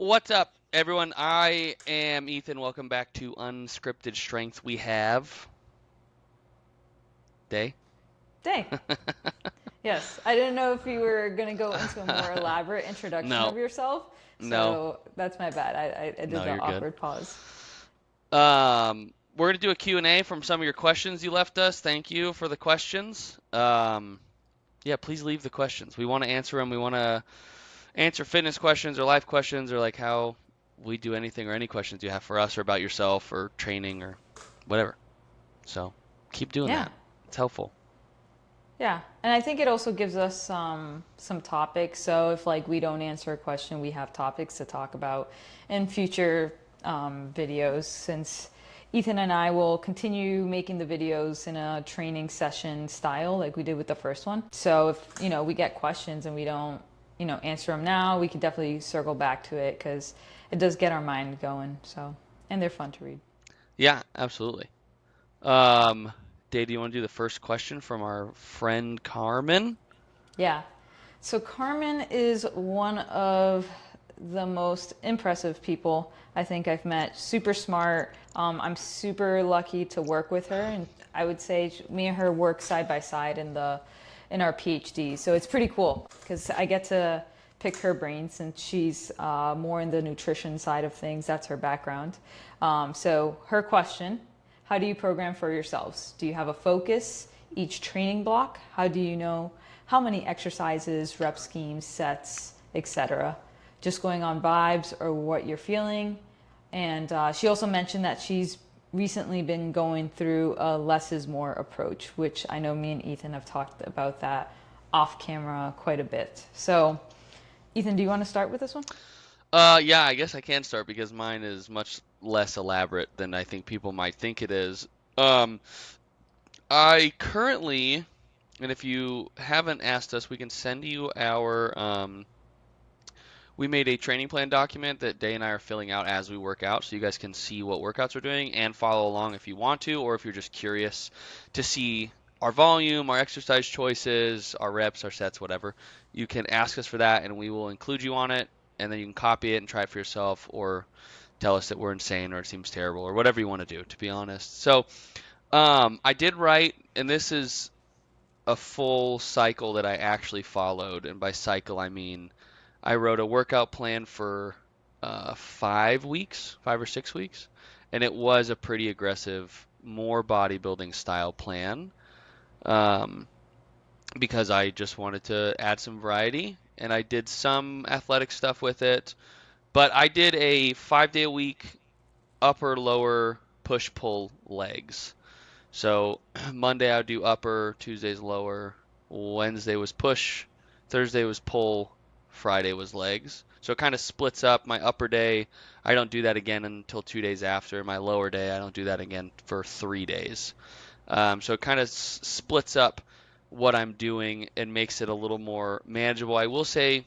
What's up, everyone? I am Ethan. Welcome back to Unscripted Strength. We have Day. Day. Yes, I didn't know if you were going to go into a more elaborate introduction No, of yourself, no, so that's my bad. I did no, the you're good. awkward pause. We're gonna do a Q&A from some of your questions you left us. Thank you for the questions. Yeah, please leave the questions. We want to answer them. We want to answer fitness questions or life questions or like how we do anything or any questions you have for us or about yourself or training or whatever. So keep doing Yeah, that. It's helpful. yeah, and I think it also gives us some topics. So if like we don't answer a question, we have topics to talk about in future videos. Since Ethan and I will continue making the videos in a training session style, like we did with the first one. So if we get questions and we don't answer them now, we can definitely circle back to it because it does get our mind going. So and they're fun to read. Yeah, absolutely. Um, Dave, do you want to do the first question from our friend Carmen? Yeah. So Carmen is one of the most impressive people I think I've met. Super smart. I'm super lucky to work with her, and I would say me and her work side by side in our PhD. So it's pretty cool because I get to pick her brain since she's more in the nutrition side of things. That's her background. So her question: how do you program for yourselves? Do you have a focus each training block? How do you know how many exercises, rep schemes, sets, etc.? Just going on vibes or what you're feeling. And she also mentioned that she's recently been going through a less is more approach, which I know me and Ethan have talked about that off camera quite a bit. So, Ethan, do you want to start with this one? Yeah, I guess I can start because mine is much less elaborate than I think people might think it is. Um, I currently, and if you haven't asked us, we can send you we made a training plan document that Day and I are filling out as we work out, so you guys can see what workouts we're doing and follow along if you want to, or if you're just curious to see our volume, our exercise choices, our reps, our sets, whatever. You can ask us for that, and we will include you on it, and then you can copy it and try it for yourself, or tell us that we're insane or it seems terrible, or whatever you want to do, to be honest. So, I did write, and this is a full cycle that I actually followed, and by cycle I mean I wrote a workout plan for 5 weeks, 5 or 6 weeks, and it was a pretty aggressive, more bodybuilding style plan um, because I just wanted to add some variety, and I did some athletic stuff with it. But I did a 5 day a week upper lower push pull legs. So Monday I would do upper, Tuesday's lower, Wednesday was push, Thursday was pull, Friday was legs. So it kind of splits up. My upper day, I don't do that again until 2 days after. My lower day, I don't do that again for 3 days. So it kind of splits up what I'm doing and makes it a little more manageable. I will say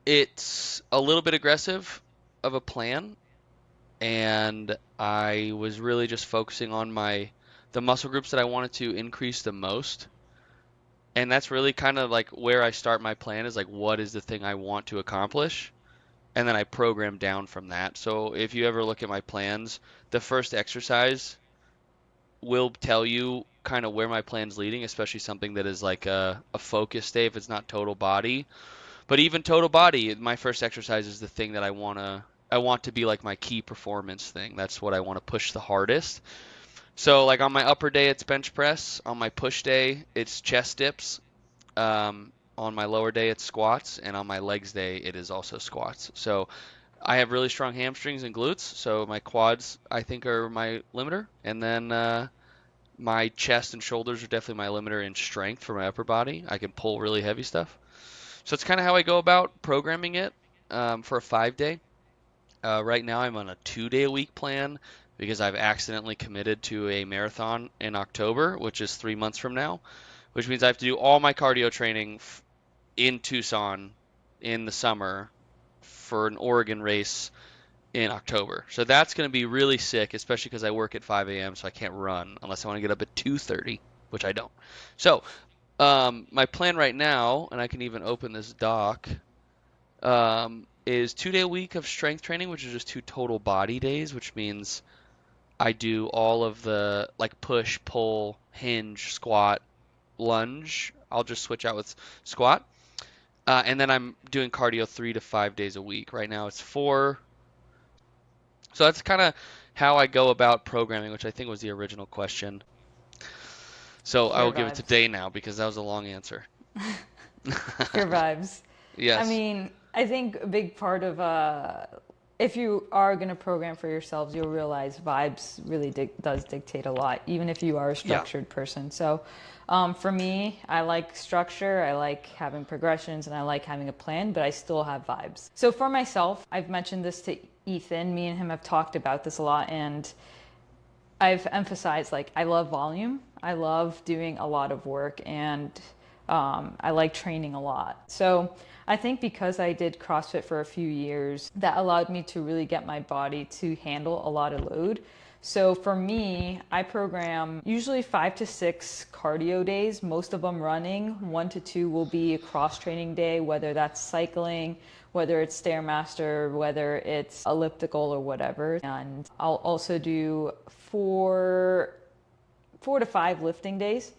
it's a little bit aggressive of a plan, and I was really just focusing on the muscle groups that I wanted to increase the most. And that's really kind of like where I start my plan is like what is the thing I want to accomplish? And then I program down from that. So if you ever look at my plans, the first exercise will tell you kind of where my plan's leading, especially something that is like a focus day if it's not total body. But even total body, my first exercise is the thing that I want to be like my key performance thing. That's what I want to push the hardest. So like on my upper day it's bench press, on my push day it's chest dips, on my lower day it's squats, and on my legs day it is also squats. So I have really strong hamstrings and glutes, so my quads I think are my limiter, and then my chest and shoulders are definitely my limiter in strength for my upper body. I can pull really heavy stuff. So it's kind of how I go about programming it for a 5 day. Right now, I'm on a 2 day a week plan because I've accidentally committed to a marathon in October, which is 3 months from now, which means I have to do all my cardio training in Tucson in the summer for an Oregon race in October. So that's going to be really sick, especially because I work at 5 a.m., so I can't run unless I want to get up at 2:30, which I don't. So my plan right now, and I can even open this doc. is 2 day a week of strength training, which is just 2 total body days, which means I do all of the like push, pull, hinge, squat, lunge. I'll just switch out with squat. And then I'm doing cardio 3 to 5 days a week. Right now it's 4. So that's kind of how I go about programming, which I think was the original question. So I Pure will give it to vibes. Day now because that was a long answer. Pure vibes. I Yes. mean, I think a big part of if you are going to program for yourselves, you'll realize vibes really does dictate a lot, even if you are a Yeah. structured person. So, for me, I like structure, I like having progressions, and I like having a plan, but I still have vibes. So, for myself, I've mentioned this to Ethan. Me and him have talked about this a lot, and I've emphasized like I love volume. I love doing a lot of work, and I like training a lot. So I think because I did CrossFit for a few years, that allowed me to really get my body to handle a lot of load. So for me, I program usually 5 to 6 cardio days, most of them running. 1 to 2 will be a cross training day, whether that's cycling, whether it's Stairmaster, whether it's elliptical or whatever. And I'll also do 4 to 5 lifting days,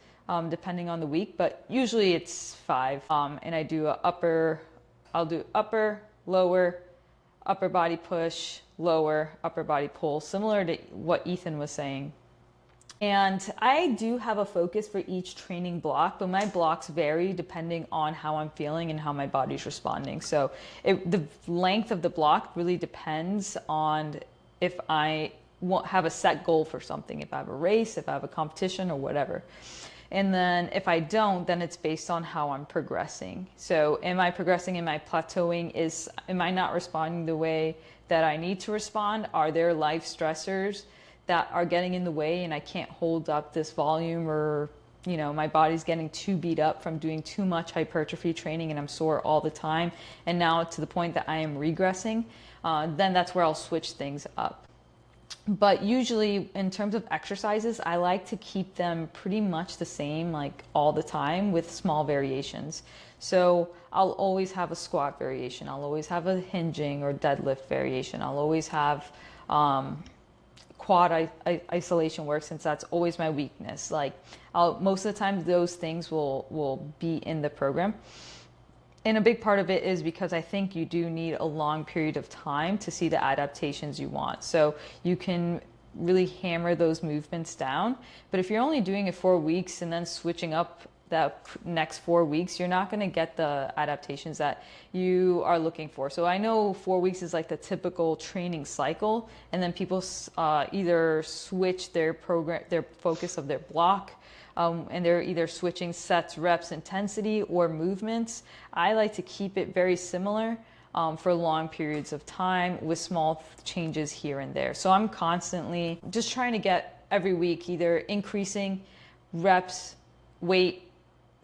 depending on the week, but usually it's 5. And I'll do upper, lower, upper body push, lower, upper body pull, similar to what Ethan was saying. And I do have a focus for each training block, but my blocks vary depending on how I'm feeling and how my body's responding. So the length of the block really depends on if I won't have a set goal for something, if I have a race, if I have a competition or whatever. And then if I don't, then it's based on how I'm progressing. So am I progressing? Am I plateauing? Am I not responding the way that I need to respond? Are there life stressors that are getting in the way and I can't hold up this volume, or my body's getting too beat up from doing too much hypertrophy training and I'm sore all the time, and now to the point that I am regressing, then that's where I'll switch things up. But usually in terms of exercises, I like to keep them pretty much the same, like all the time, with small variations. So I'll always have a squat variation, I'll always have a hinging or deadlift variation, I'll always have quad isolation work, since that's always my weakness. Like most of the time those things will be in the program. And a big part of it is because I think you do need a long period of time to see the adaptations you want. So you can really hammer those movements down. But if you're only doing it 4 weeks and then switching up that next 4 weeks, you're not going to get the adaptations that you are looking for. So I know 4 weeks is like the typical training cycle, and then people either switch their focus of their block, and they're either switching sets, reps, intensity, or movements. I like to keep it very similar for long periods of time with small changes here and there. So I'm constantly just trying to get every week either increasing reps, weight,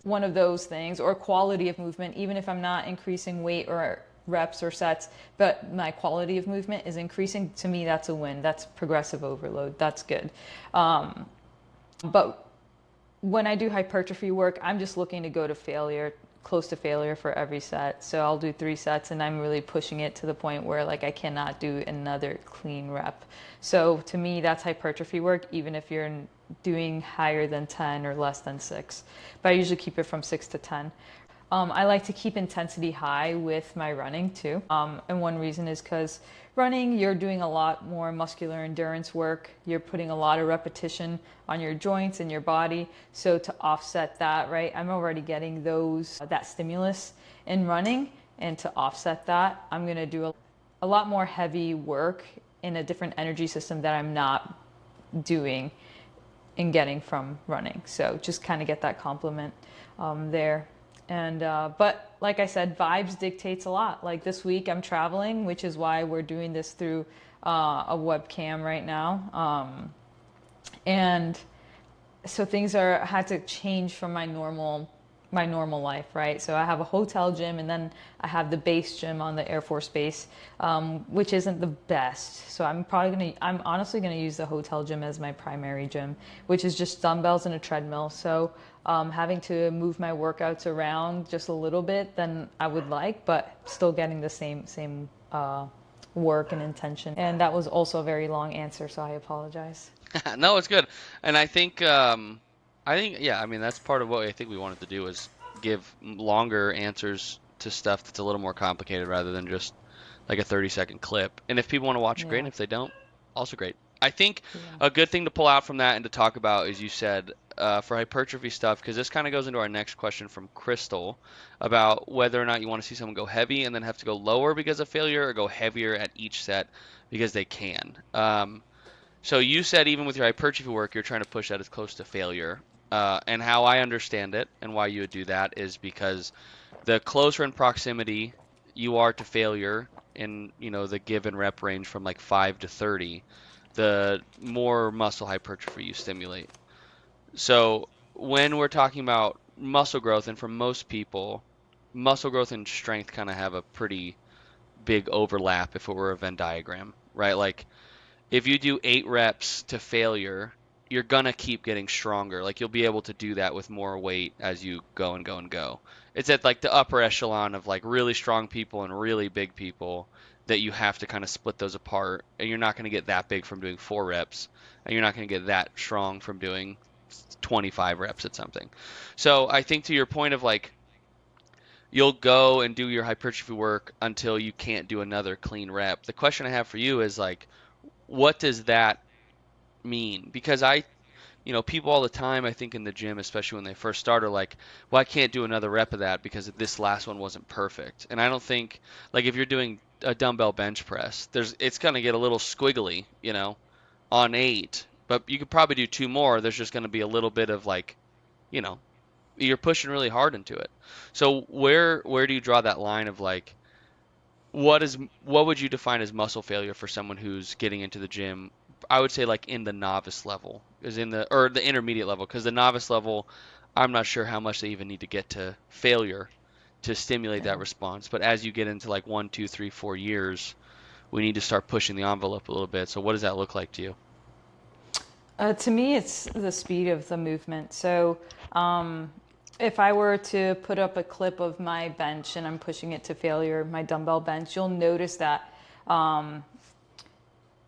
one of those things, or quality of movement, even if I'm not increasing weight or reps or sets, but my quality of movement is increasing. To me, that's a win. That's progressive overload. That's good. But when I do hypertrophy work, I'm just looking to go to failure, close to failure for every set. So I'll do 3 sets and I'm really pushing it to the point where like I cannot do another clean rep. So to me, that's hypertrophy work, even if you're doing higher than 10 or less than 6. But I usually keep it from 6 to 10. I like to keep intensity high with my running too. And one reason is because running, you're doing a lot more muscular endurance work. You're putting a lot of repetition on your joints and your body. So to offset that, right, I'm already getting that stimulus in running. And to offset that, I'm going to do a lot more heavy work in a different energy system that I'm not doing and getting from running. So just kind of get that complement there. And but like I said, vibes dictates a lot. Like this week I'm traveling, which is why we're doing this through a webcam right now. And so things had to change from my normal my normal life, right? So I have a hotel gym, and then I have the base gym on the Air Force Base, which isn't the best. So I'm honestly gonna use the hotel gym as my primary gym, which is just dumbbells and a treadmill. So having to move my workouts around just a little bit than I would like, but still getting the same work and intention. And that was also a very long answer, so I apologize. No, it's good. And I think yeah, I mean that's part of what I think we wanted to do is give longer answers to stuff that's a little more complicated rather than just like a 30-second clip. And if people want to watch it, great. And Yeah, if they don't, also great. I think yeah, a good thing to pull out from that and to talk about, as you said, for hypertrophy stuff, because this kind of goes into our next question from Crystal about whether or not you want to see someone go heavy and then have to go lower because of failure or go heavier at each set because they can. So you said even with your hypertrophy work, you're trying to push that as close to failure. And how I understand it and why you would do that is because the closer in proximity you are to failure in, the given rep range from like 5 to 30, the more muscle hypertrophy you stimulate. So when we're talking about muscle growth, and for most people, muscle growth and strength kind of have a pretty big overlap if it were a Venn diagram, right? Like if you do 8 reps to failure, you're gonna keep getting stronger. Like you'll be able to do that with more weight as you go and go and go. It's at like the upper echelon of like really strong people and really big people that you have to kind of split those apart. And you're not gonna get that big from doing 4 reps, and you're not gonna get that strong from doing 25 reps at something. So I think to your point of like you'll go and do your hypertrophy work until you can't do another clean rep. The question I have for you is like, what does that mean? Because people all the time, I think in the gym, especially when they first start, are like, well, I can't do another rep of that because this last one wasn't perfect. And I don't think, like, if you're doing a dumbbell bench press, it's going to get a little squiggly, on 8, but you could probably do 2 more. There's just going to be a little bit of like, you know, you're pushing really hard into it. So where do you draw that line of like, what would you define as muscle failure for someone who's getting into the gym? I would say like in the novice level, is in the or the intermediate level, because the novice level, I'm not sure how much they even need to get to failure to stimulate that yeah. response. But as you get into like 1, 2, 3, 4 years, we need to start pushing the envelope a little bit. So what does that look like to you? To me, it's the speed of the movement. So, if I were to put up a clip of my bench and I'm pushing it to failure, my dumbbell bench, you'll notice that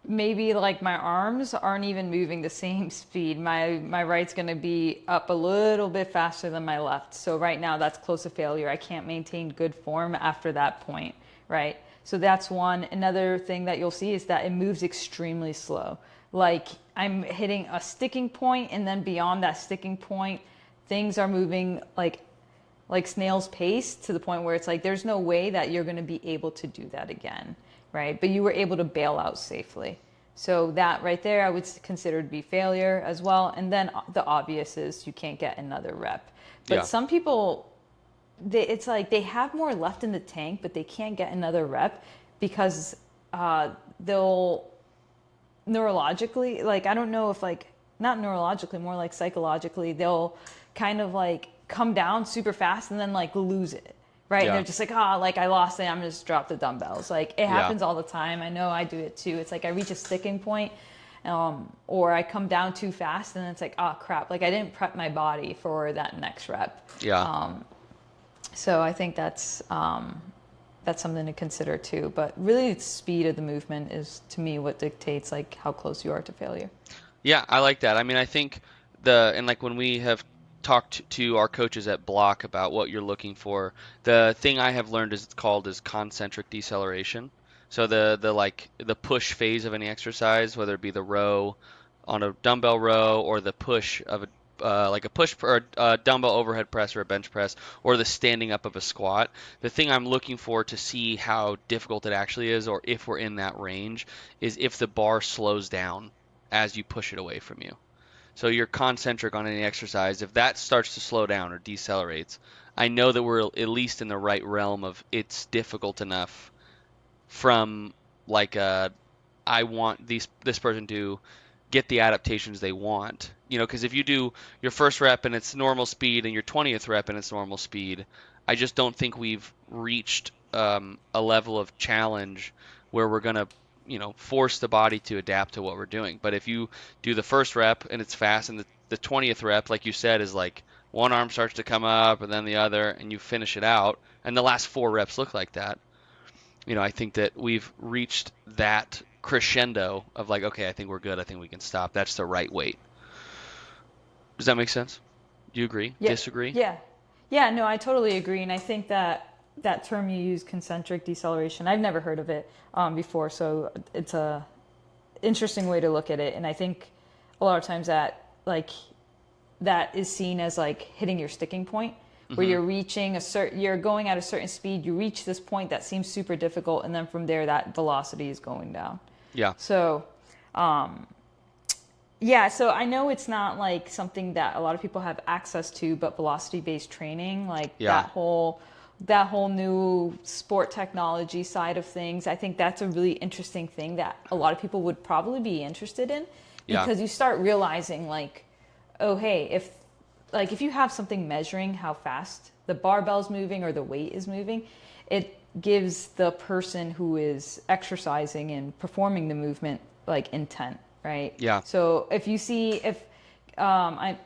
maybe like my arms aren't even moving the same speed. My right's going to be up a little bit faster than my left. So right now that's close to failure. I can't maintain good form after that point, right? So that's one. Another thing that you'll see is that it moves extremely slow. Like I'm hitting a sticking point, and then beyond that sticking point, things are moving like snail's pace to the point where it's like there's no way that you're going to be able to do that again, right? But you were able to bail out safely. So that right there I would consider to be failure as well. And then the obvious is you can't get another rep. But Yeah. some people, it's like they have more left in the tank, but they can't get another rep because they'll neurologically, like I don't know if like not neurologically, more like psychologically, they'll kind of like come down super fast and then like lose it, right? And they're Yeah. just like, oh, like I lost it, I'm gonna just drop the dumbbells. Like it Yeah. happens all the time. I know I do it too. It's like I reach a sticking point, or I come down too fast and it's like, oh crap, like I didn't prep my body for that next rep. Yeah. So I think that's something to consider too. But really, the speed of the movement is to me what dictates like how close you are to failure. Yeah, I like that. I mean, I think and like when we have talked to our coaches at Block about what you're looking for, the thing I have learned is it's called is concentric deceleration. So the like the push phase of any exercise, whether it be the row on a dumbbell row or the push of a like a push or a dumbbell overhead press or a bench press or the standing up of a squat. The thing I'm looking for to see how difficult it actually is or if we're in that range is if the bar slows down as you push it away from you. So you're concentric on any exercise. If that starts to slow down or decelerates, I know that we're at least in the right realm of it's difficult enough from like I want this person to get the adaptations they want Because if you do your first rep and it's normal speed and your 20th rep and it's normal speed, I just don't think we've reached a level of challenge where we're gonna, force the body to adapt to what we're doing. But if you do the first rep and it's fast, and the 20th rep, like you said, is like one arm starts to come up and then the other, and you finish it out, and the last four reps look like that, I think that we've reached that crescendo of like, okay, I think we're good. I think we can stop. That's the right weight. Does that make sense? Do you agree? Yeah, Disagree? yeah, yeah. No, I totally agree, and I think that that term you use, concentric deceleration, I've never heard of it before, so it's a interesting way to look at it, and I think a lot of times that is seen as like hitting your sticking point, where Mm-hmm. you're reaching you're going at a certain speed, you reach this point that seems super difficult, and then from there that velocity is going down. Yeah. So yeah, so I know it's not like something that a lot of people have access to, but velocity-based training, like Yeah. that whole new sport technology side of things, I think that's a really interesting thing that a lot of people would probably be interested in, Yeah. because you start realizing like, oh hey, if you have something measuring how fast the barbell's moving or the weight is moving, it gives the person who is exercising and performing the movement like intent, right? Yeah. So if you see if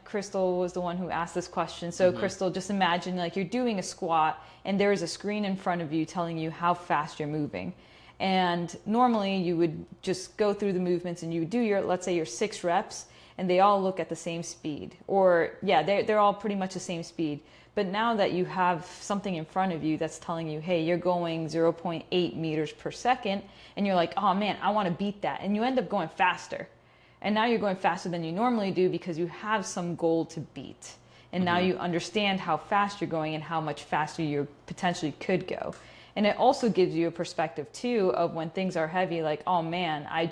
Crystal was the one who asked this question. So Mm-hmm. Crystal, just imagine like you're doing a squat and there is a screen in front of you telling you how fast you're moving. And normally you would just go through the movements and you would do your, let's say your 6 reps, and they all look at the same speed. Or yeah, they're all pretty much the same speed. But now that you have something in front of you that's telling you, hey, you're going 0.8 meters per second, and you're like, oh man, I want to beat that. And you end up going faster. And now you're going faster than you normally do because you have some goal to beat. And now Mm-hmm. you understand how fast you're going and how much faster you potentially could go. And it also gives you a perspective too of when things are heavy, like, oh man, I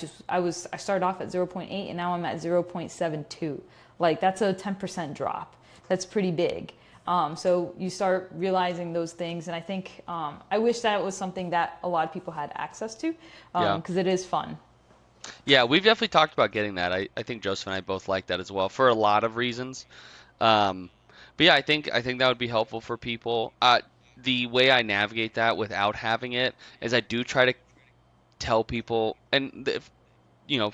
started off at 0.8 and now I'm at 0.72. Like that's a 10% drop. That's pretty big. So you start realizing those things, and I think I wish that was something that a lot of people had access to, Yeah. because it is fun. Yeah, we've definitely talked about getting that. I think Joseph and I both like that as well for a lot of reasons. Um, but yeah, I think that would be helpful for people. The way I navigate that without having it is I do try to tell people, and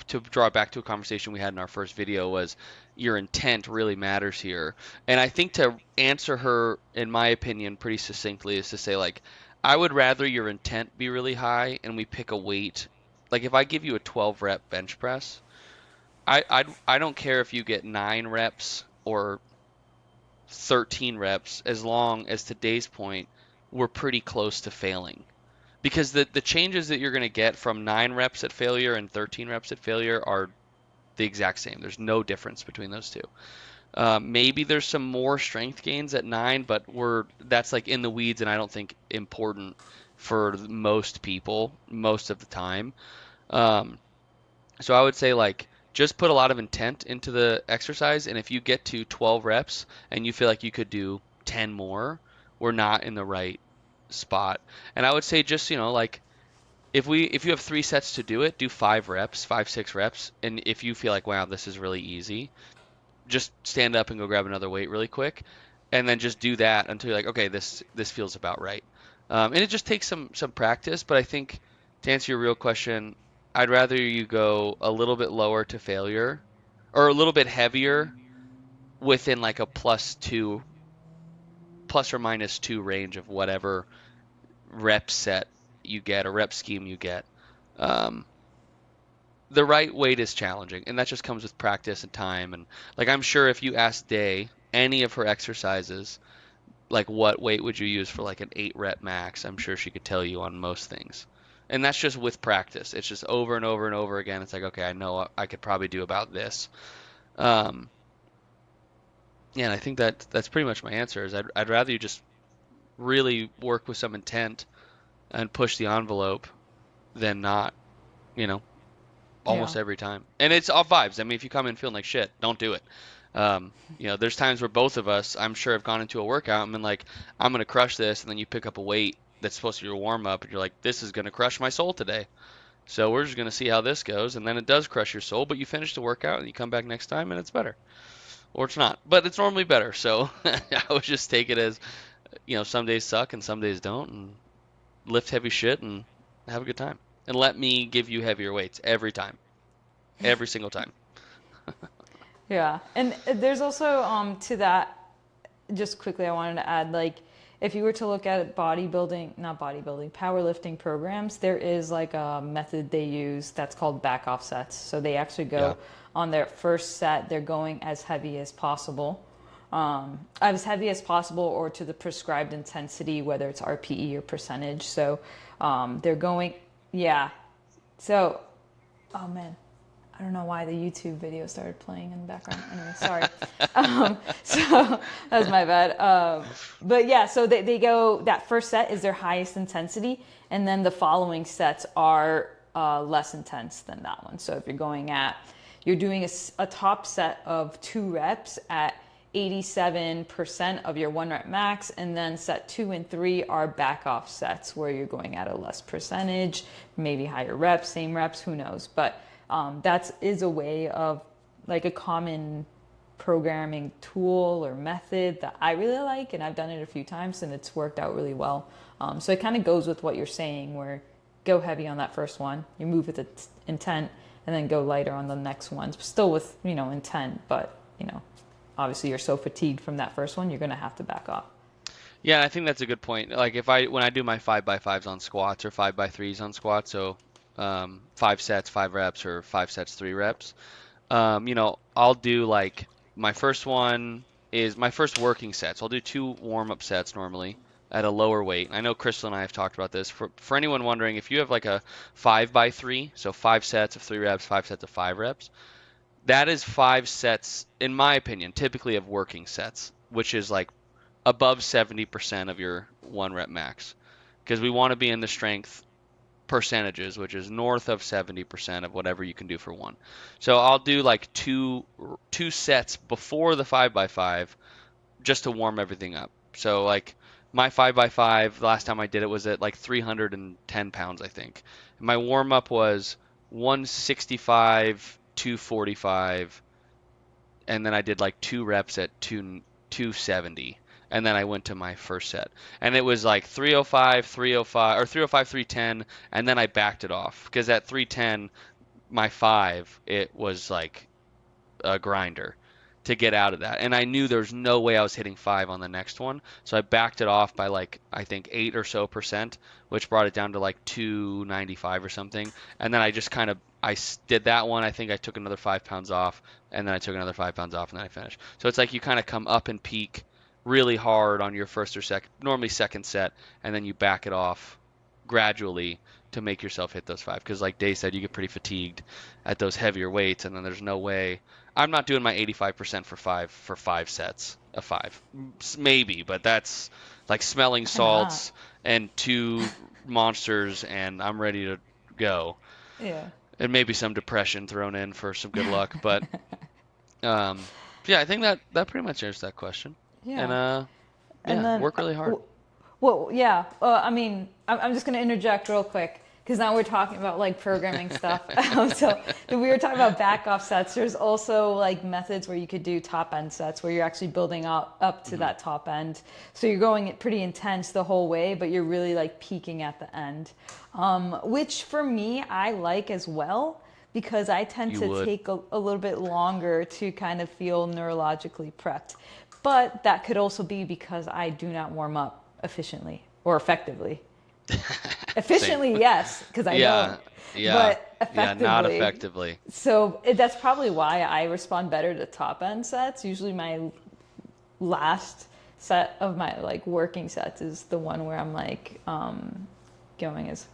to draw it back to a conversation we had in our first video, was your intent really matters here. And I think to answer her, in my opinion, pretty succinctly is to say like, I would rather your intent be really high and we pick a weight. Like if I give you a 12 rep bench press, I don't care if you get 9 reps or 13 reps, as long as today's point we're pretty close to failing. Because the changes that you're going to get from 9 reps at failure and 13 reps at failure are the exact same. There's no difference between those two. Maybe there's some more strength gains at 9, but that's like in the weeds, and I don't think important for most people most of the time. Um, so I would say like just put a lot of intent into the exercise, and if you get to 12 reps and you feel like you could do 10 more, we're not in the right spot. And I would say just, like if you have 3 sets to do it, do 5 reps, 5, 6 reps. And if you feel like, wow, this is really easy, just stand up and go grab another weight really quick, and then just do that until you're like, okay, this feels about right. And it just takes some practice. But I think to answer your real question, I'd rather you go a little bit lower to failure, or a little bit heavier within like a plus or minus 2 range of whatever rep set you get, or rep scheme you get. Um, the right weight is challenging, and that just comes with practice and time. And like I'm sure if you asked Day any of her exercises, like what weight would you use for like an 8 rep max, I'm sure she could tell you on most things. And that's just with practice. It's just over and over and over again. It's like, okay, I know I could probably do about this. Um, yeah, and I think that's pretty much my answer. Is I'd rather you just really work with some intent and push the envelope than not. You know, Yeah. almost every time. And it's all vibes. I mean, if you come in feeling like shit, don't do it. There's times where both of us, I'm sure, have gone into a workout and been like, I'm going to crush this. And then you pick up a weight that's supposed to be your warm up, and you're like, this is going to crush my soul today. So we're just going to see how this goes. And then it does crush your soul, but you finish the workout and you come back next time and it's better. or it's not. But it's normally better. So I would just take it as, some days suck and some days don't, and lift heavy shit and have a good time. And let me give you heavier weights every time, every single time. Yeah, and there's also to that, just quickly, I wanted to add, like, if you were to look at bodybuilding, not bodybuilding, powerlifting programs, there is like a method they use that's called back off sets. So they actually Yeah. go on their first set, they're going as heavy as possible. As heavy as possible or to the prescribed intensity, whether it's RPE or percentage. So they're going, yeah. So, oh man, I don't know why the YouTube video started playing in the background. Anyway, sorry. So that was my bad. But yeah, so they go, that first set is their highest intensity, and then the following sets are less intense than that one. So if you're doing a top set of 2 reps at 87% of your 1 rep max, and then set 2 and 3 are back off sets where you're going at a less percentage, maybe higher reps, same reps, who knows. But that is a way of, like, a common programming tool or method that I really like, and I've done it a few times and it's worked out really well. So it kind of goes with what you're saying, where go heavy on that first one, you move with intent, and then go lighter on the next ones, still with intent, but obviously you're so fatigued from that first one, you're going to have to back off. Yeah, I think that's a good point. Like when I do my 5x5s on squats or 5x3s on squats, so 5 sets, 5 reps, or 5 sets, 3 reps. I'll do like my first one is my first working sets. I'll do 2 warm-up sets normally at a lower weight. I know Crystal and I have talked about this. For anyone wondering, if you have like a 5x3, so 5 sets of 3 reps, 5 sets of 5 reps, that is 5 sets, in my opinion, typically of working sets, which is like above 70% of your 1 rep max. Because we want to be in the strength percentages, which is north of 70% of whatever you can do for one. So I'll do like two sets before the 5x5 just to warm everything up. So like my 5x5, the last time I did it was at like 310 pounds, I think. My warm up was 165, 245, and then I did like 2 reps at 270, and then I went to my first set, and it was like 305, 305, or 305, 310, and then I backed it off because at 310, my five, it was like a grinder to get out of that, and I knew there was no way I was hitting five on the next one, so I backed it off by like I think 8 or so%, which brought it down to like 295 or something, and then I just kind of did that one. I think I took another 5 pounds off, and then I took another 5 pounds off, and then I finished. So it's like you kind of come up and peak really hard on your first or second, normally second set, and then you back it off gradually to make yourself hit those five. Because like Dave said, you get pretty fatigued at those heavier weights, and then there's no way. I'm not doing my 85% for 5 sets of five. Maybe, but that's like smelling Why not? salts and 2 monsters, and I'm ready to go. Yeah. And maybe some depression thrown in for some good luck. But yeah, I think that pretty much answers that question. And Yeah. And yeah, then, work really hard. well, yeah. I mean, I'm just going to interject real quick because now we're talking about like programming stuff. So we were talking about back off sets. There's also like methods where you could do top end sets where you're actually building up to Hmm. that top end. So you're going pretty intense the whole way, but you're really like peaking at the end, which for me I like as well because I tend You to would. take a little bit longer to kind of feel neurologically prepped. But that could also be because I do not warm up efficiently or effectively. Same. Efficiently, yes, because I don't, Yeah, yeah, but yeah, not effectively. effectively. So that's probably why I respond better to top end sets. Usually, my last set of my like working sets is the one where I'm like going as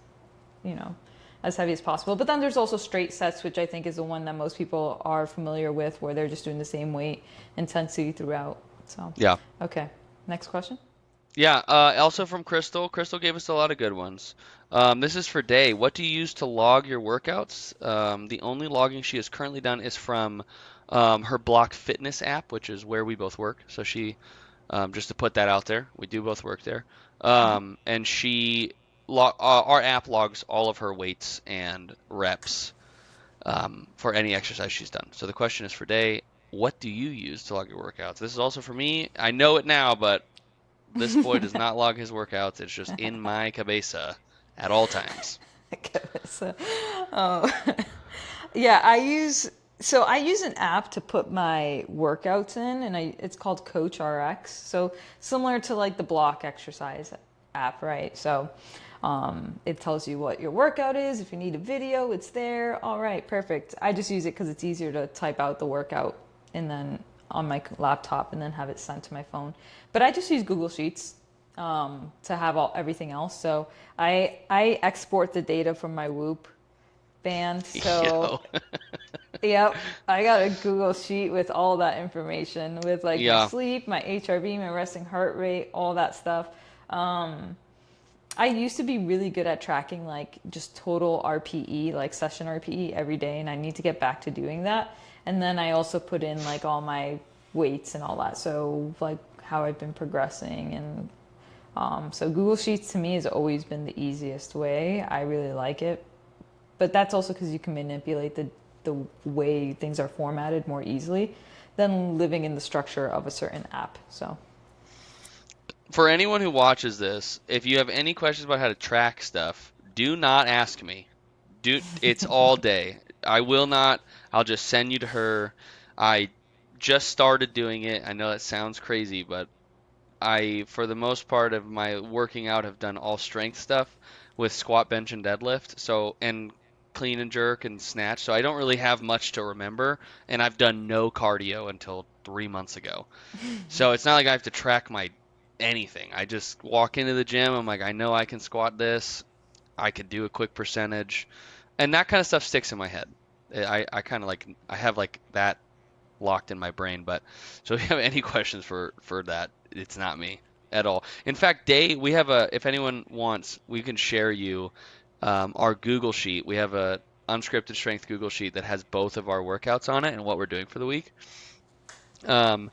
you know as heavy as possible. But then there's also straight sets, which I think is the one that most people are familiar with, where they're just doing the same weight intensity throughout. So, Yeah. okay, next question. Yeah, also from Crystal. Crystal gave us a lot of good ones. This is for Day. What do you use to log your workouts? The only logging she has currently done is from her Block Fitness app, which is where we both work. So she, just to put that out there, we do both work there. And our app logs all of her weights and reps for any exercise she's done. So the question is for Day, what do you use to log your workouts? This is also for me. I know it now, but this boy does not log his workouts. It's just in my cabeza at all times. So, oh, yeah, I use an app to put my workouts in, and it's called Coach RX. So similar to like the block exercise app, right? So it tells you what your workout is. If you need a video, it's there. All right, perfect. I just use it because it's easier to type out the workout and then on my laptop and then have it sent to my phone. But I just use Google Sheets to have everything else. So I export the data from my Whoop band. So Yo. yep, I got a Google Sheet with all that information with like my Yeah. sleep, my HRV, my resting heart rate, all that stuff. I used to be really good at tracking like just total RPE, like session RPE every day, and I need to get back to doing that. And then I also put in like all my weights and all that. So like how I've been progressing and so Google Sheets to me has always been the easiest way. I really like it, but that's also because you can manipulate the way things are formatted more easily than living in the structure of a certain app. So For anyone who watches this, if you have any questions about how to track stuff, do not ask me. It's all day. I will not. I'll just send you to her. I just started doing it. I know that sounds crazy, but for the most part of my working out, have done all strength stuff with squat, bench, and deadlift. So, and clean and jerk and snatch. So I don't really have much to remember, and I've done no cardio until 3 months ago. So it's not like I have to track my anything. I just walk into the gym. I'm like, I know I can squat this. I could do a quick percentage, and that kind of stuff sticks in my head. I kind of like I have like that locked in my brain. But so if you have any questions for that, it's not me at all. In fact, we have if anyone wants, we can share you our Google sheet. We have a Unscripted Strength Google sheet that has both of our workouts on it and what we're doing for the week. Um,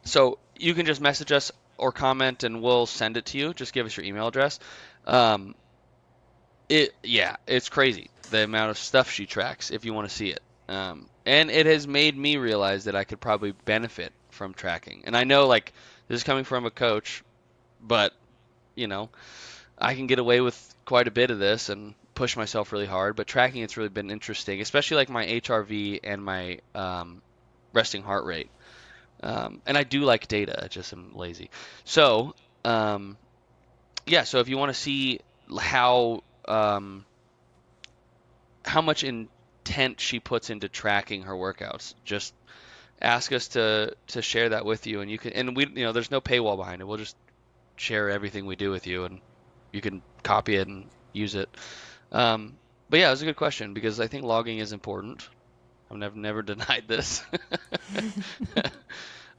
so you can just message us or comment and we'll send it to you. Just give us your email address. Um, yeah, it's crazy the amount of stuff she tracks if you want to see it. And it has made me realize that I could probably benefit from tracking. And I know like this is coming from a coach, but you know, I can get away with quite a bit of this and push myself really hard. But tracking it's really been interesting, especially like my HRV and my resting heart rate. And I do like data, I just am lazy. So, yeah, so if you want to see how how much intent she puts into tracking her workouts, just ask us to share that with you, and you can, and we, there's no paywall behind it. We'll just share everything we do with you, and you can copy it and use it. But yeah, it was a good question because I think logging is important. I've never denied this.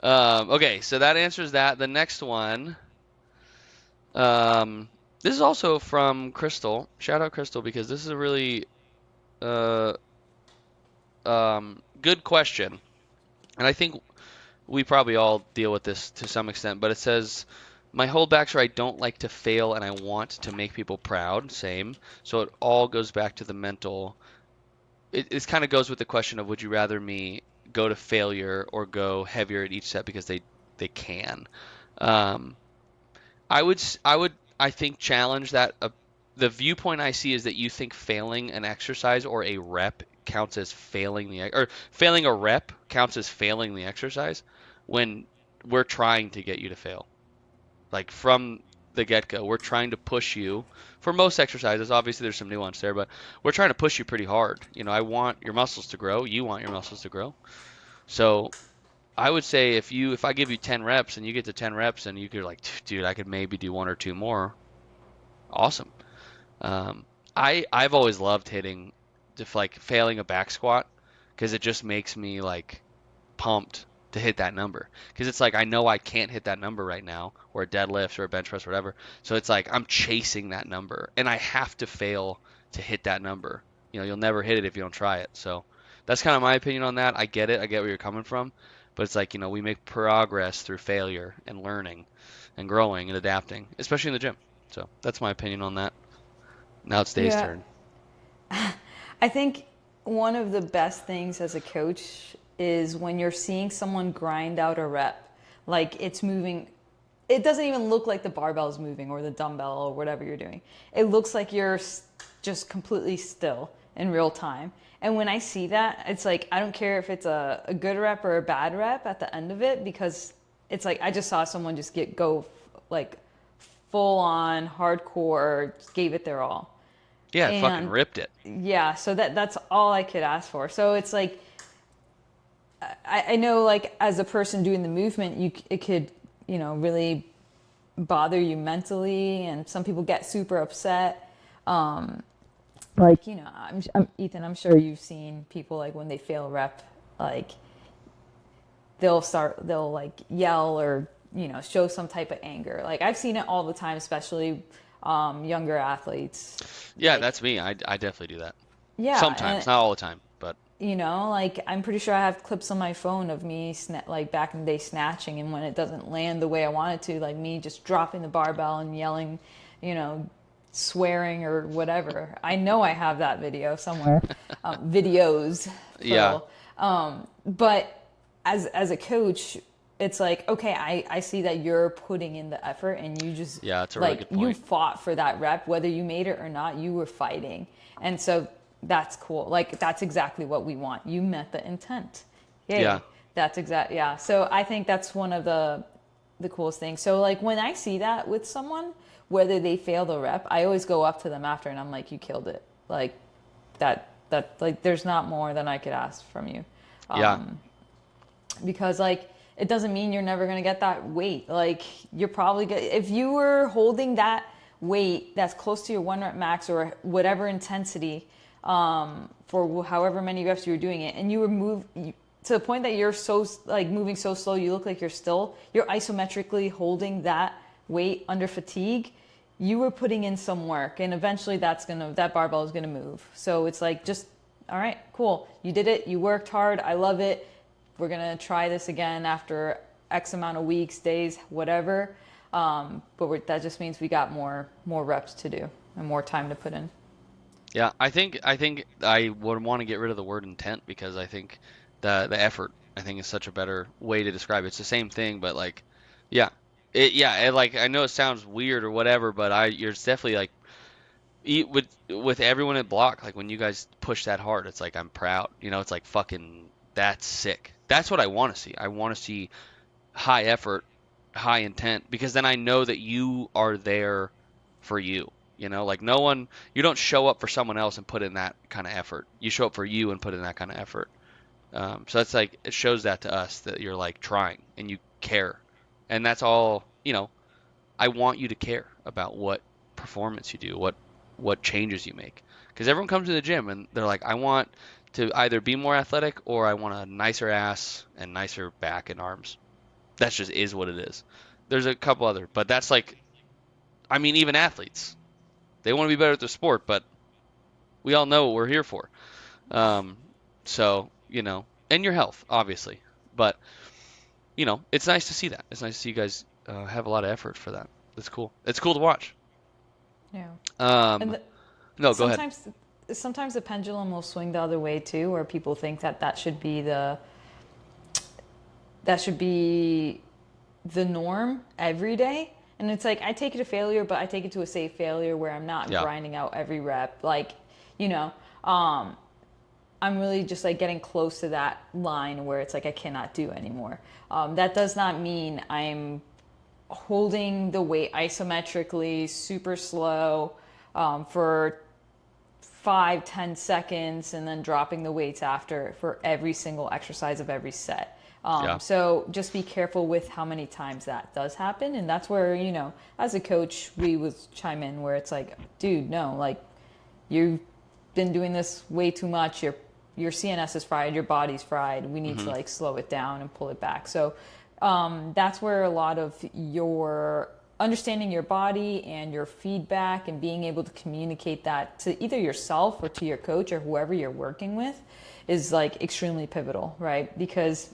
Okay, so that answers that. The next one, um, this is also from Crystal. Shout out Crystal because this is a really uh, good question, and I think we probably all deal with this to some extent. But it says, my holdbacks are I don't like to fail and I want to make people proud. Same. So it all goes back to the mental. It kind of goes with the question of would you rather me go to failure or go heavier at each set because they can. Um, I think challenge that. The viewpoint I see is that you think failing an exercise or a rep counts as failing or failing a rep counts as failing the exercise when we're trying to get you to fail. Like from the get-go, we're trying to push you for most exercises. Obviously, there's some nuance there, but we're trying to push you pretty hard. I want your muscles to grow. You want your muscles to grow. So I would say if I give you 10 reps and you get to 10 reps and you're like, dude, I could maybe do one or two more. Awesome. Um, I've always loved hitting, just like failing a back squat, because it just makes me like pumped to hit that number. Because it's like I know I can't hit that number right now, or a deadlift or a bench press, or whatever. So it's like I'm chasing that number, and I have to fail to hit that number. You'll never hit it if you don't try it. So that's kind of my opinion on that. I get it. I get where you're coming from, but it's like we make progress through failure and learning, and growing and adapting, especially in the gym. So that's my opinion on that. Now it's Dave's yeah, turn. I think one of the best things as a coach is when you're seeing someone grind out a rep, like it's moving. It doesn't even look like the barbell is moving or the dumbbell or whatever you're doing. It looks like you're just completely still in real time. And when I see that, it's like, I don't care if it's a good rep or a bad rep at the end of it, because it's like, I just saw someone just go like full on hardcore, gave it their all. Yeah, fucking And ripped it. yeah, so that's all I could ask for. So it's like, I know, like, as a person doing the movement, it could, really bother you mentally, and some people get super upset. Like, Ethan, I'm sure you've seen people, like, when they fail a rep, like, they'll like yell or, show some type of anger. Like, I've seen it all the time, especially younger athletes. Yeah, Like, that's me. I definitely do that. yeah, Sometimes, and not all the time, but like, I'm pretty sure I have clips on my phone of me like back in the day snatching, and when it doesn't land the way I want it to, like me just dropping the barbell and yelling, you know, swearing or whatever. I know I have that video somewhere, videos yeah, plural. But as a coach, it's like, okay, I see that you're putting in the effort, and you just, yeah, that's a really like, good you point. fought for that rep, whether you made it or not, you were fighting. And so that's cool. Like, that's exactly what we want. You met the intent. Yeah, Yay. Yeah. So I think that's one of the coolest things. So, like, when I see that with someone, whether they fail the rep, I always go up to them after and I'm like, you killed it. Like, like, there's not more than I could ask from you. yeah, Because, like, it doesn't mean you're never going to get that weight. Like, you're probably if you were holding that weight that's close to your 1 rep max or whatever intensity, for however many reps you were doing it, and you were to the point that you're so, like, moving so slow, you look like you're isometrically holding that weight under fatigue, you were putting in some work, and eventually that barbell is gonna move. So it's like, just, all right, cool, you did it, you worked hard, I love it. We're gonna try this again after X amount of weeks, days, whatever. But that just means we got more reps to do and more time to put in. yeah. I think I would want to get rid of the word intent because I think the effort I think is such a better way to describe it. It's the same thing, but like, yeah, like I know it sounds weird or whatever, but you're definitely like with everyone at block, like when you guys push that hard, it's like I'm proud. It's like fucking that's sick. That's what I want to see. I want to see high effort, high intent, because then I know that you are there for you. Like no one, you don't show up for someone else and put in that kind of effort. You show up for you and put in that kind of effort. So that's like, it shows that to us that you're like trying and you care. And that's all, I want you to care about what performance you do, what changes you make. Because everyone comes to the gym and they're like, I want to either be more athletic or I want a nicer ass and nicer back and arms. That's just is what it is. There's a couple other, but that's like, I mean, even athletes, they want to be better at their sport, but we all know what we're here for. Um, so, and your health, obviously. But, it's nice to see that. It's nice to see you guys have a lot of effort for that. That's cool. It's cool to watch. Yeah. And Um, no, go ahead. sometimes the pendulum will swing the other way too, where people think that should be the norm every day. And it's like, I take it a failure, but I take it to a safe failure where I'm not Yeah. grinding out every rep. Like, you know, um, I'm really just like getting close to that line where it's like I cannot do anymore. That does not mean I'm holding the weight isometrically, super slow, for 5-10 seconds, and then dropping the weights after for every single exercise of every set. Yeah. So just be careful with how many times that does happen. And that's where, as a coach, we would chime in where it's like, dude, no, like, you've been doing this way too much. Your CNS is fried, your body's fried. We need to, Hmm. like, slow it down and pull it back. So that's where a lot of your understanding your body and your feedback and being able to communicate that to either yourself or to your coach or whoever you're working with is, like, extremely pivotal, right? Because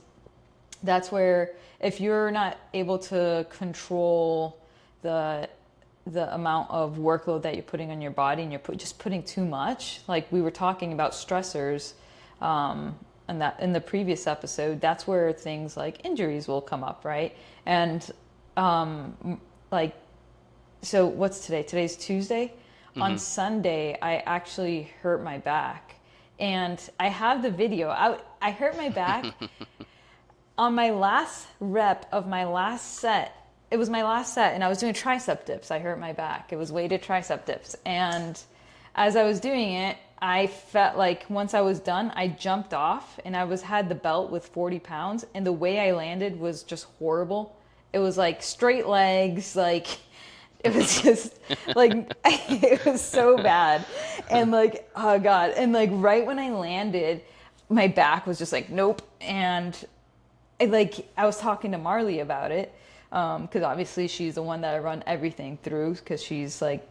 that's where, if you're not able to control the amount of workload that you're putting on your body, and you're just putting too much, like we were talking about stressors, in the previous episode, that's where things like injuries will come up, right? And like, so what's today? Today's Tuesday. On Hmm. Sunday, I actually hurt my back, and I have the video. I hurt my back on my last rep of my last set. It was my last set, and I was doing tricep dips. I hurt my back. It was weighted tricep dips, and as I was doing it, I felt like once I was done, I jumped off, and I had the belt with 40 pounds, and the way I landed was just horrible. It was like straight legs, like it was just like it was so bad, and like oh god, and like right when I landed, my back was just like nope, and I was talking to Marley about it because obviously she's the one that I run everything through because she's like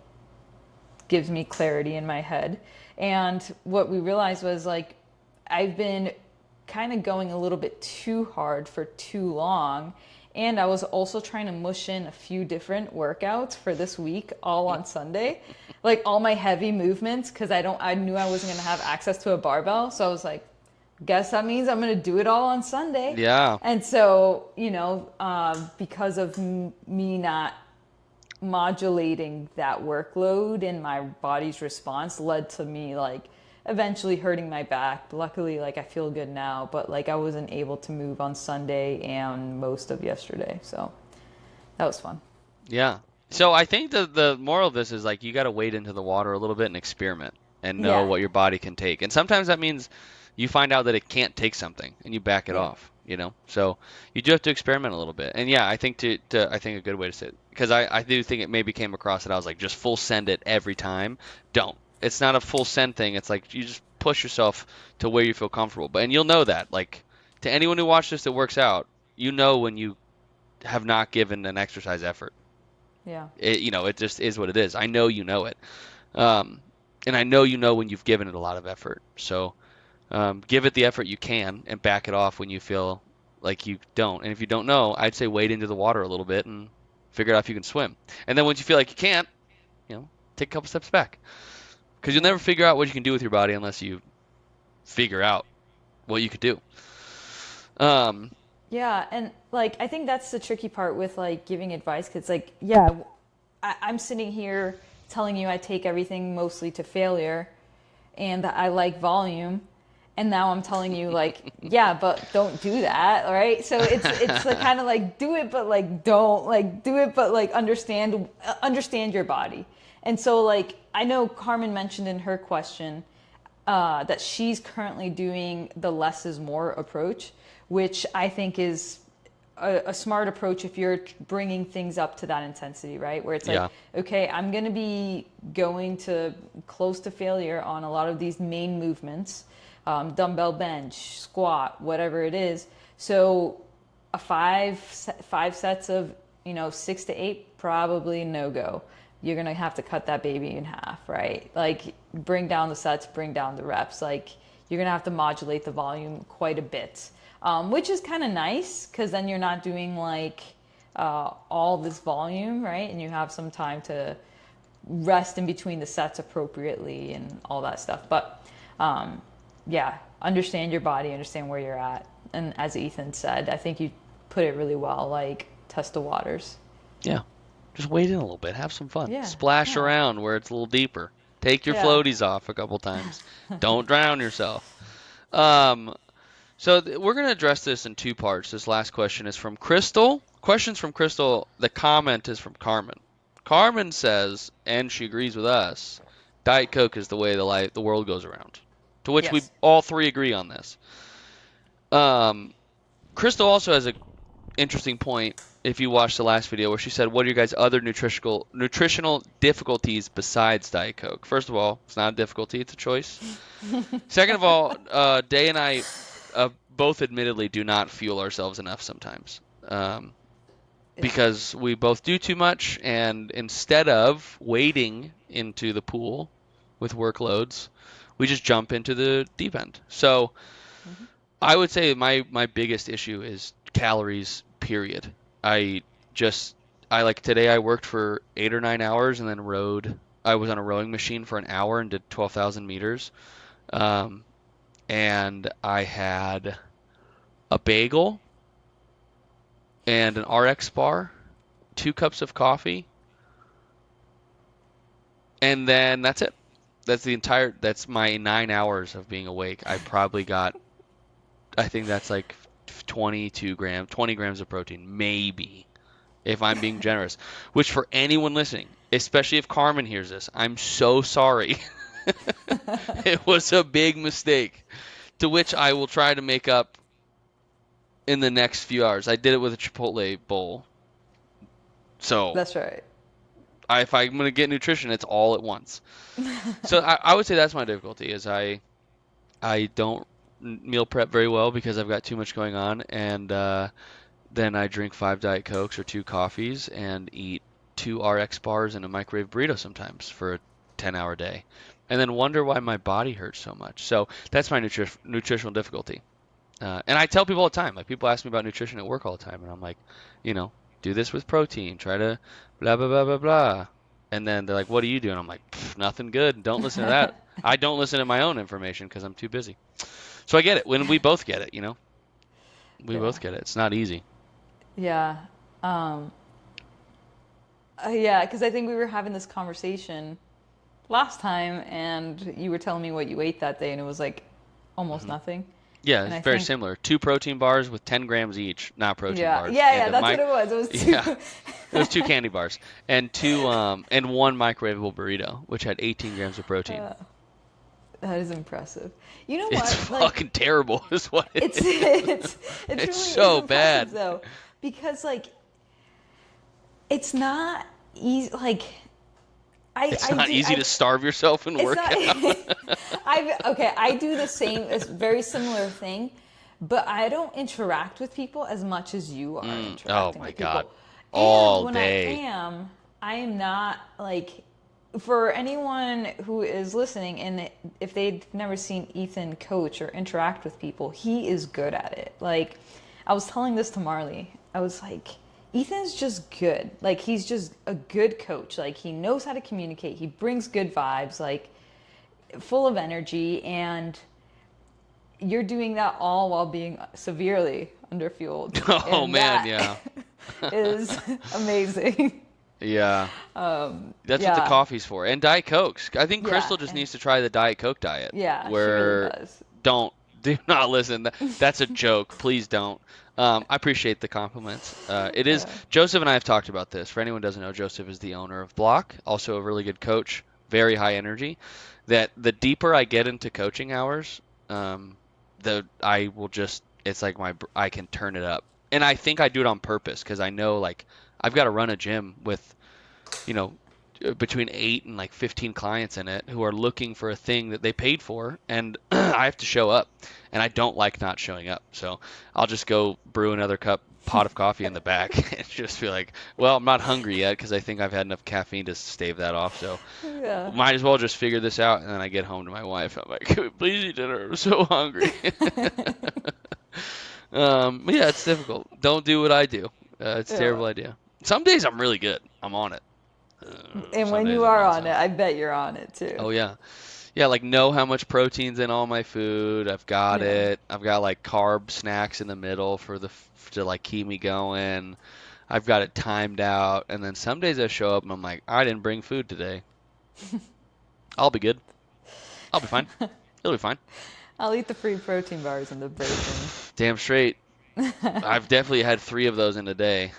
gives me clarity in my head. And what we realized was like I've been kind of going a little bit too hard for too long. And I was also trying to mush in a few different workouts for this week all on Sunday. Like all my heavy movements because I knew I wasn't going to have access to a barbell. So I was like, guess that means I'm going to do it all on Sunday. Yeah. And so, because of me not modulating that workload and my body's response led to me like eventually hurting my back. Luckily, like I feel good now, but like I wasn't able to move on Sunday and most of yesterday. So that was fun. Yeah. So I think the moral of this is like you got to wade into the water a little bit and experiment and know Yeah. what your body can take. And sometimes that means you find out that it can't take something and you back it Yeah. off, you know? So you do have to experiment a little bit. And yeah, I think I think a good way to say it, because I do think it maybe came across that I was like just full send it every time. Don't. It's not a full send thing. It's like you just push yourself to where you feel comfortable. But and you'll know that like to anyone who watches this that works out, you know when you have not given an exercise effort. Yeah. It just is what it is. I know you know it. Um, and I know you know when you've given it a lot of effort. So give it the effort you can and back it off when you feel like you don't. And if you don't know, I'd say wade into the water a little bit and figure out if you can swim. And then once you feel like you can't, take a couple steps back. Because you'll Yeah. never figure out what you can do with your body unless you figure out what you could do. Um, Yeah, and like I think that's the tricky part with like giving advice because like yeah, I'm sitting here telling you I take everything mostly to failure, and that I like volume, and now I'm telling you like yeah, but don't do that, right? So it's like kind of like do it, but like don't like do it, but like understand your body, and so like I know Carmen mentioned in her question that she's currently doing the less is more approach, which I think is a smart approach if you're bringing things up to that intensity, right? Where it's like, yeah. okay, I'm going to be going to close to failure on a lot of these main movements, dumbbell bench, squat, whatever it is. So a five sets of 6 to 8 probably no go. You're gonna have to cut that baby in half, right? Like bring down the sets, bring down the reps. Like you're gonna have to modulate the volume quite a bit, which is kind of nice because then you're not doing like all this volume, right? And you have some time to rest in between the sets appropriately and all that stuff. But yeah, understand your body, understand where you're at, and as Ethan said, I think you put it really well. Like test the waters. Yeah. Just wade in a little bit. Have some fun. Yeah, Splash yeah, around where it's a little deeper. Take your yeah. floaties off a couple times. Don't drown yourself. Um, we're going to address this in two parts. This last question is from Crystal. Questions from Crystal. The comment is from Carmen. Carmen says, and she agrees with us, Diet Coke is the way the world goes around. To which we Yes. all three agree on this. Um, Crystal also has a interesting point if you watched the last video where she said, what are your guys' other nutritional difficulties besides Diet Coke? First of all, it's not a difficulty, it's a choice. Second of all, Day and I both admittedly do not fuel ourselves enough sometimes Yeah. because we both do too much, and instead of wading into the pool with workloads, we just jump into the deep end. So Mm-hmm. I would say my biggest issue is calories, period. I just I like today I worked for 8 or 9 hours and then rode. I was on a rowing machine for an hour and did 12,000 meters. Um, and I had a bagel and an RX bar, 2 cups of coffee, and then that's it. That's my 9 hours of being awake. I think that's like 20 grams of protein, maybe, if I'm being generous. Which for anyone listening, especially if Carmen hears this, I'm so sorry. It was a big mistake, to which I will try to make up in the next few hours. I did it with a Chipotle bowl. So That's right. if I'm going to get nutrition, it's all at once. So I would say that's my difficulty is I don't meal prep very well because I've got too much going on, and then I drink 5 Diet Cokes or 2 coffees and eat 2 RX bars and a microwave burrito sometimes for a 10-hour day, and then wonder why my body hurts so much. So that's my nutritional difficulty. And I tell people all the time, like people ask me about nutrition at work all the time, and I'm like, do this with protein, try to blah blah blah blah blah. And then they're like, "What do you do?" And I'm like, "Nothing good. Don't listen to that." I don't listen to my own information because I'm too busy. So I get it. When we both get it. We Yeah. both get it. It's not easy. Yeah. Um, yeah, because I think we were having this conversation last time, and you were telling me what you ate that day, and it was like almost hmm nothing. Yeah, And it's I very think, similar. 2 protein bars with 10 grams each, not protein yeah, bars, yeah, and yeah, that's what it was. It was yeah, too. it was 2 candy bars and and one microwavable burrito, which had 18 grams of protein. uh, that is impressive. You know It's what? Like, fucking terrible, is what it it's is. it It's truly is so impressive bad. though, because like it's not easy. Like It's I not do easy to starve yourself and it's work not. out. I do the same, it's very similar thing, but I don't interact with people as much as you are Oh interacting my with God. people. And All when day. I am not like, for anyone who is listening, and if they've never seen Ethan coach or interact with people, he is good at it. Like, I was telling this to Marley. I was like, Ethan's just good. Like, he's just a good coach. Like, he knows how to communicate. He brings good vibes, like, full of energy, and you're doing that all while being severely underfueled. Oh And man, that yeah. is amazing. Yeah. That's what the Yeah. coffee's for. And Diet Cokes. I think Yeah. Crystal just And needs to try the Diet Coke diet yeah, she really where does. don't do not listen. That's a joke. Please don't. I appreciate the compliments. It is Yeah. Joseph and I have talked about this. For anyone who doesn't know, Joseph is the owner of Block, also a really good coach, very high energy. That the deeper I get into coaching hours, the I will just it's like I can turn it up. And I think I do it on purpose because I know like I've got to run a gym with you know, between 8 and like 15 clients in it who are looking for a thing that they paid for, and I have to show up, and I don't like not showing up. So I'll just go brew another pot of coffee in the back and just be like, well, I'm not hungry yet because I think I've had enough caffeine to stave that off. So Yeah. might as well just figure this out. And then I get home to my wife. I'm like, can we please eat dinner? I'm so hungry. But yeah, it's difficult. Don't do what I do. It's a Yeah. terrible idea. Some days I'm really good. I'm on it. And Some when days you I'm are not on so. it, I bet you're on it too. Oh yeah. Yeah, like know how much protein's in all my food. I've got Yeah. it. I've got like carb snacks in the middle to like keep me going. I've got it timed out. And then some days I show up and I'm like, I didn't bring food today. I'll be good. I'll be fine. It'll be fine. I'll eat the free protein bars and the bacon. Damn straight. I've definitely had 3 of those in a day.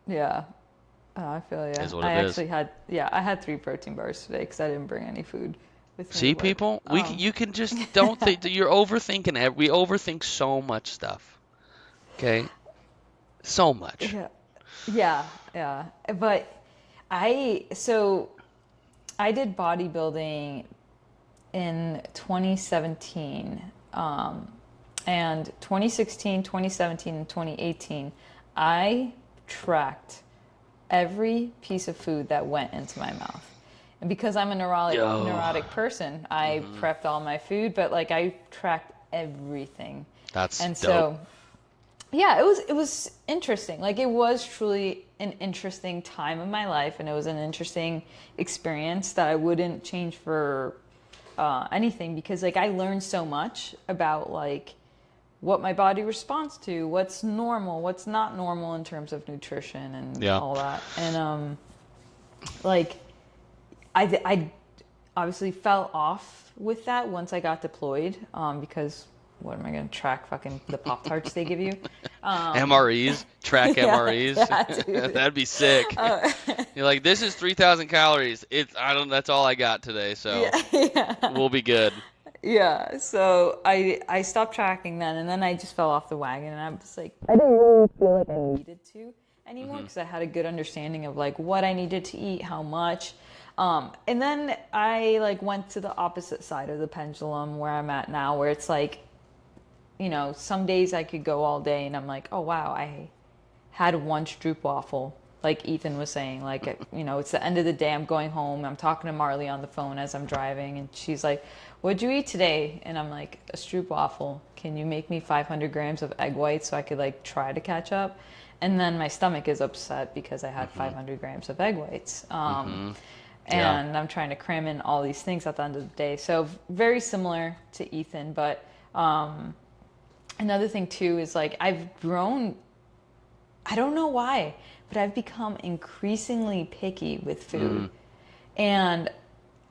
Yeah. Oh, I feel ya. Is what I it is. actually had, yeah, I had 3 protein bars today because I didn't bring any food with me to See, work. people, you can just don't think you're overthinking it. We overthink so much stuff. Okay? So much. Yeah. Yeah, yeah. But so I did bodybuilding in 2017. And 2016, 2017, and 2018, I tracked every piece of food that went into my mouth. And because I'm a Yo. neurotic person, I hmm prepped all my food, but like I tracked everything. That's And dope. so yeah, it was interesting. Like it was truly an interesting time of my life, and it was an interesting experience that I wouldn't change for anything, because like I learned so much about like what my body responds to, what's normal, what's not normal in terms of nutrition and Yeah. all that. And like I obviously fell off with that once I got deployed, because what am I going to track fucking the Pop Tarts they give you? MREs, track Yeah, MREs. yeah, dude. That'd be sick. You're like, this is 3,000 calories. I don't. That's all I got today, so Yeah, yeah. we'll be good. Yeah, so I stopped tracking then, and then I just fell off the wagon, and I was like, I didn't really feel like I needed to anymore Hmm. because I had a good understanding of like what I needed to eat, how much, and then I like went to the opposite side of the pendulum where I'm at now, where it's like, some days I could go all day, and I'm like, oh wow, I had one stroopwafel, like Ethan was saying. Like, it's the end of the day. I'm going home. I'm talking to Marley on the phone as I'm driving, and she's like, "What'd you eat today?" And I'm like, "A stroopwafel. Can you make me 500 grams of egg whites so I could like try to catch up?" And then my stomach is upset because I had Hmm. 500 grams of egg whites. Hmm. Yeah. And I'm trying to cram in all these things at the end of the day. So very similar to Ethan, but another thing too is like I've grown. I don't know why, but I've become increasingly picky with food. Mm. And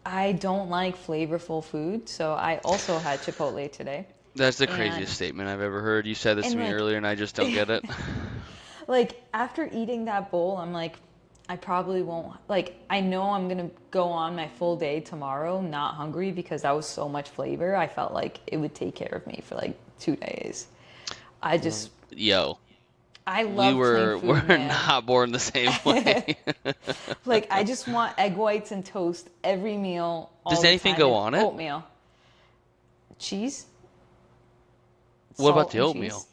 I don't like flavorful food, so I also had Chipotle today. That's the And craziest statement I've ever heard. You said this to and me like earlier, and I just don't get it. like after eating that bowl, I'm like, I probably won't, like I know I'm gonna go on my full day tomorrow not hungry because that was so much flavor. I felt like it would take care of me for like 2 days. I just Yo, I we love plain were food, we're man. not born the same way. Like I just want egg whites and toast every meal Does all the anything time, go and on it? oatmeal. Cheese, What about salt the and oatmeal? cheese.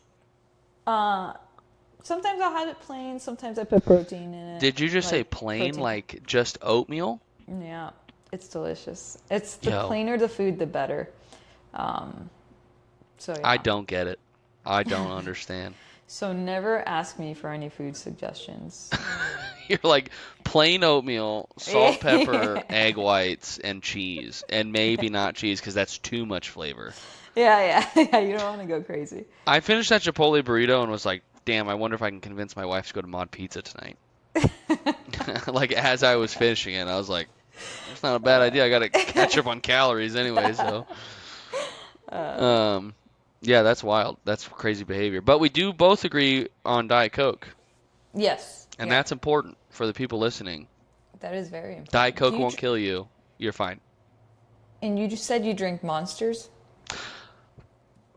Sometimes I'll have it plain, sometimes I put protein in it. Did you just say Like plain, protein. like just oatmeal? Yeah, it's delicious. It's the Yo, plainer the food, the better. Um, so I yeah. don't get it. I don't understand. So never ask me for any food suggestions. You're like plain oatmeal, salt, pepper, Yeah, egg whites, and cheese. And maybe not cheese because that's too much flavor. yeah. You don't want to go crazy. I finished that Chipotle burrito and was like, damn, I wonder if I can convince my wife to go to Mod Pizza tonight. Like as I was finishing it, I was like, it's not a bad idea. I gotta catch up on calories anyway, so um yeah, that's wild. That's crazy behavior. But we do both agree on Diet Coke, Yes, and yeah, that's important for the people listening. that is very Diet important. Coke won't kill you. You're fine. And you just said you drink Monsters?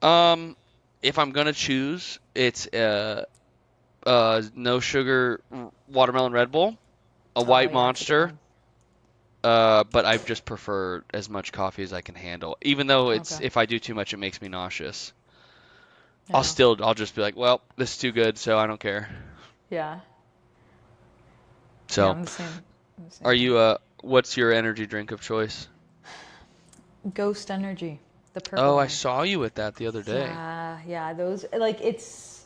Um, if I'm gonna choose, it's no sugar watermelon Red Bull, a Oh, white yeah, that's a good Monster. one. But I just prefer as much coffee as I can handle. Even though it's Okay. if I do too much, it makes me nauseous. Yeah. I'll just be like, well, this is too good, so I don't care. Yeah. Yeah, So, I'm the same. I'm the are same way. you what's your energy drink of choice? Ghost Energy, the purple Oh, I one. saw you with that the other day. Yeah, those like it's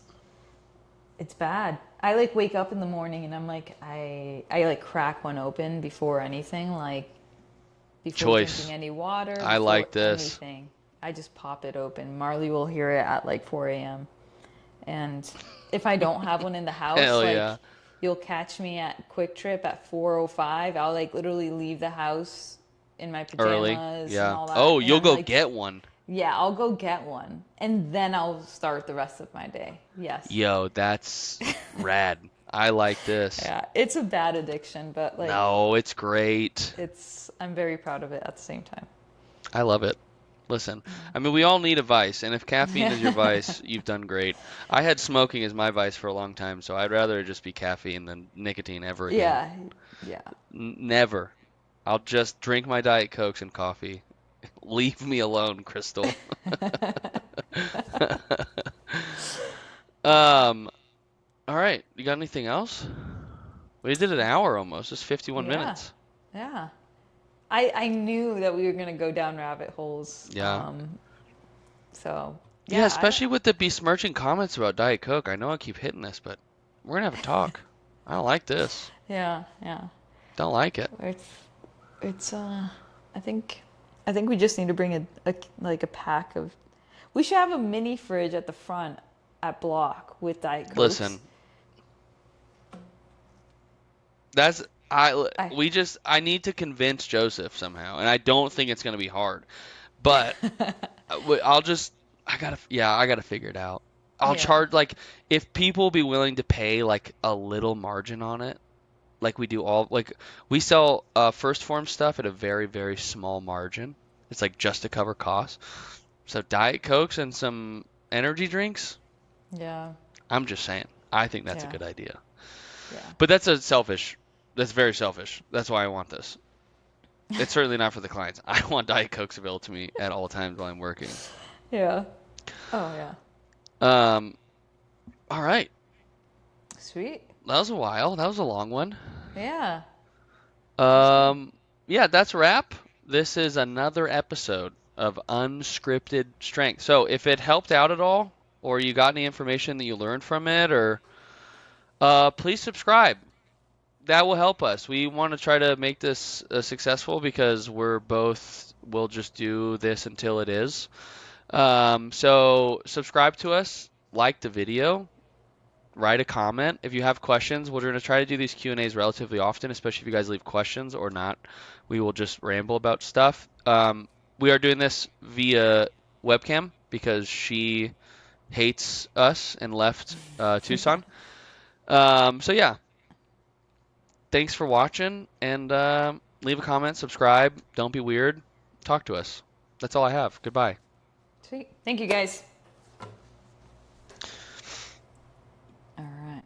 bad. I like wake up in the morning and I'm like I like crack one open before anything, like before drinking Choice. any water, I before like this. anything. I just pop it open. Marley will hear it at like 4 a.m. And if I don't have one in the house, Hell like yeah. you'll catch me at Quick Trip at 4:05. I'll like literally leave the house in my Early. pajamas and Yeah. all that. Oh, And you'll I'm go like, get one. yeah, I'll go get one. And then I'll start the rest of my day. Yes. Yo, that's rad. I like this. Yeah, it's a bad addiction, but like No, it's great. I'm very proud of it at the same time. I love it. Listen, I mean, we all need a vice, and if caffeine is your Yeah. vice, you've done great. I had smoking as my vice for a long time, so I'd rather it just be caffeine than nicotine ever again. Yeah. Yeah. Never. I'll just drink my Diet Cokes and coffee. Leave me alone, Crystal. Um, all right. You got anything else? We did an hour almost. It's 51 Yeah. minutes. Yeah. I knew that we were gonna go down rabbit holes. Yeah. So Yeah, yeah, especially with the besmirching comments about Diet Coke. I know I keep hitting this, but we're gonna have a talk. I don't like this. yeah, yeah. Don't like it. It's I think I think we just need to bring a pack of. We should have a mini fridge at the front at Block with Diet Cokes. Listen, that's I I we just I need to convince Joseph somehow, and I don't think it's gonna be hard. But I'll just I gotta figure it out. I'll yeah charge like if people be willing to pay like a little margin on it, like we do all like we sell first form stuff at a very very small margin. It's like just to cover costs. So Diet Cokes and some energy drinks. yeah I'm just saying. I think that's a yeah good idea. yeah. But that's a selfish. That's very selfish. That's why I want this. It's certainly not for the clients. I want Diet Cokes available to me at all times while I'm working. Yeah. Oh yeah. Um, all right. Sweet. That was a while. That was a long one. Yeah. That's good. Um, yeah, that's a wrap. This is another episode of Unscripted Strength. So if it helped out at all, or you got any information that you learned from it, or please subscribe. That will help us. We want to try to make this successful because we'll just do this until it is. So subscribe to us, like the video, write a comment. If you have questions, we're going to try to do these Q&As relatively often, especially if you guys leave questions or not. We will just ramble about stuff. We are doing this via webcam because she hates us and left Tucson. So yeah, thanks for watching and leave a comment, subscribe, don't be weird, talk to us. That's all I have. Goodbye. Sweet. Thank you guys.